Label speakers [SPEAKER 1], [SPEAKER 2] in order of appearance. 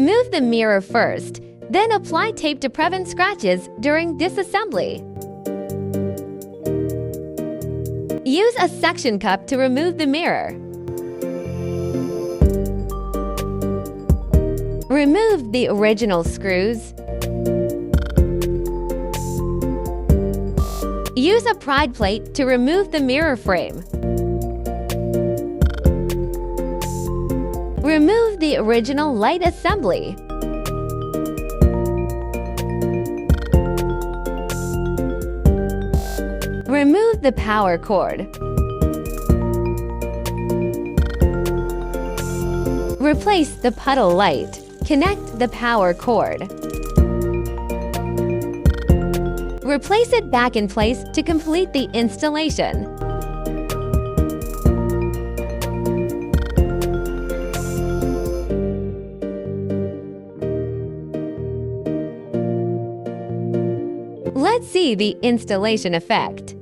[SPEAKER 1] Remove the mirror first, then apply tape to prevent scratches during disassembly. Use a suction cup to remove the mirror. Remove the original screws. Use a pride plate to remove the mirror frame. Remove the original light assembly. Remove the power cord. Replace the puddle light. Connect the power cord. Replace it back in place to complete the installation. Let's see the installation effect.